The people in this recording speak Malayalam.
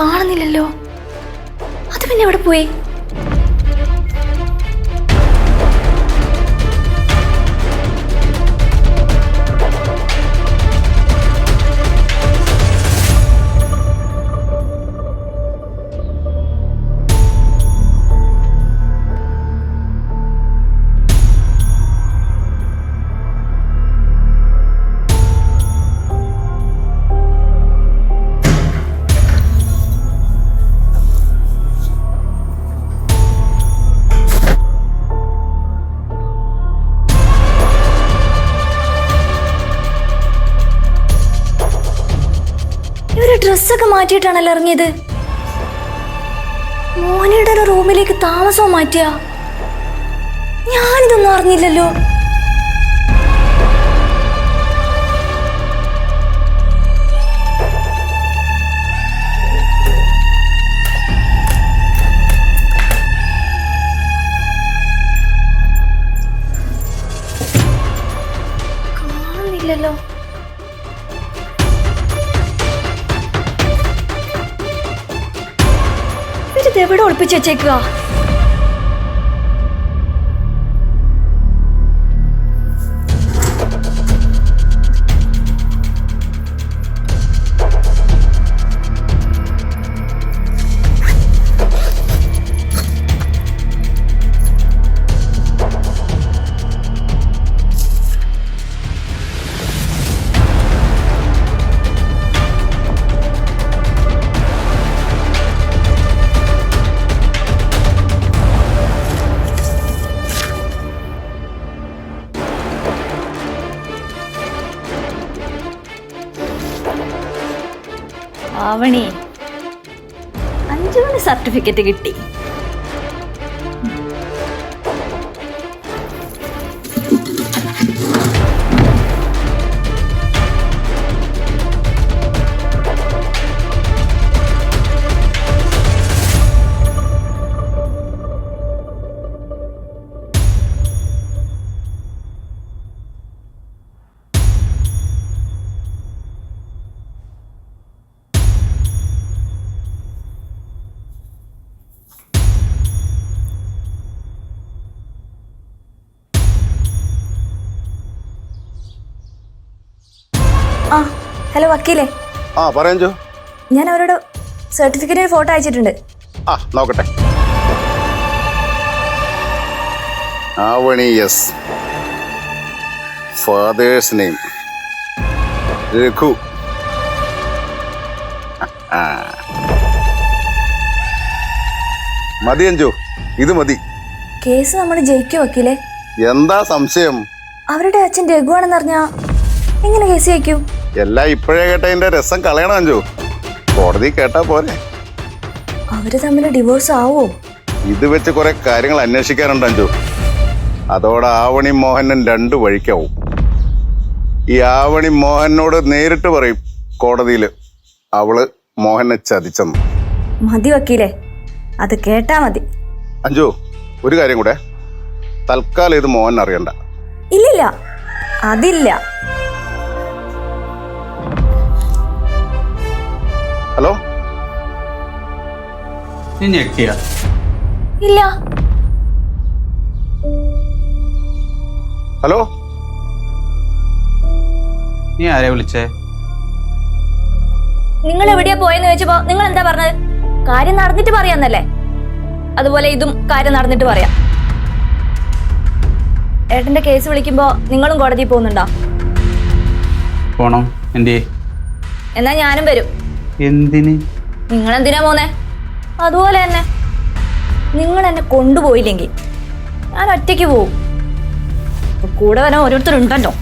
കാണുന്നില്ലല്ലോ. അത് പിന്നെ എവിടെ പോയി? ഡ്രസ്സൊക്കെ മാറ്റിയിട്ടാണല്ലോ ഇറങ്ങിയത്. മോനിയുടെ റൂമിലേക്ക് താമസവും മാറ്റിയ. ഞാനിതൊന്നും അറിഞ്ഞില്ലല്ലോ. കാണുന്നില്ലല്ലോ. എവിടെ ഒളിപ്പിച്ച് വെച്ചേക്കുക? ആവണി 5 മണി സർട്ടിഫിക്കറ്റ് കിട്ടി. ഹലോ വക്കീലേ. പറയാ. ഞാൻ അവരോട് സർട്ടിഫിക്കറ്റിന് ഫോട്ടോ അയച്ചിട്ടുണ്ട്. നോക്കട്ടെ. Avani, yes. Fathers name Raghu. മതി അഞ്ജു, ഇത് മതി. കേസ് നമ്മൾ ജയിക്കും വക്കീലേ. എന്താ സംശയം? അവരുടെ അച്ഛൻ രഘുവാണെന്ന് അറിഞ്ഞാ എങ്ങനെ കേസ് ജയിക്കും? എല്ലാം ഇപ്പോഴേ കേട്ടതിന്റെ രസം കളയണം അഞ്ജു. കോടതി കേട്ടാ പോരെ. അവര് തമ്മിൽ ഡിവോഴ്സ് ആവോ? ഇത് വെച്ച് കുറെ കാര്യങ്ങൾ അന്വേഷിക്കാനുണ്ട് അഞ്ജു. അതോടെ ആവണി മോഹനൻ 2 വഴിക്കാവും. ഈ ആവണി മോഹനോട് നേരിട്ട് പറയും കോടതിയിൽ അവള് മോഹനെ ചതിച്ചെന്ന്. മതി വക്കീലേ, അത് കേട്ടാ മതി. അഞ്ജു, ഒരു കാര്യം കൂടെ. തൽക്കാലം ഇത് മോഹൻ അറിയണ്ട. ഇല്ലില്ല, അതില്ല. ഹലോ. ഇല്ല. ഹലോ. നീ ആരെയാ വിളിച്ചേ? നിങ്ങൾ എവിടെയാ പോയെന്ന് ചോദിച്ചപ്പോ നിങ്ങൾ എന്താ പറഞ്ഞത്? കാര്യം നടന്നിട്ട് പറയാന്നല്ലേ. അതുപോലെ ഇതും കാര്യം നടന്നിട്ട് പറയാം. ഏട്ടന്റെ കേസ് വിളിക്കുമ്പോ നിങ്ങളും കോടതിയിൽ പോകുന്നുണ്ടോ? പോണം. എന്തേ? എന്നാ ഞാനും വരും. എന്തിന്? നിങ്ങളെന്തിനാ പോന്നേ? അതുപോലെ തന്നെ നിങ്ങൾ എന്നെ കൊണ്ടുപോയില്ലെങ്കിൽ ഞാൻ ഒറ്റയ്ക്ക് പോവും. കൂടെ വരാൻ ഓരോരുത്തരുണ്ടല്ലോ.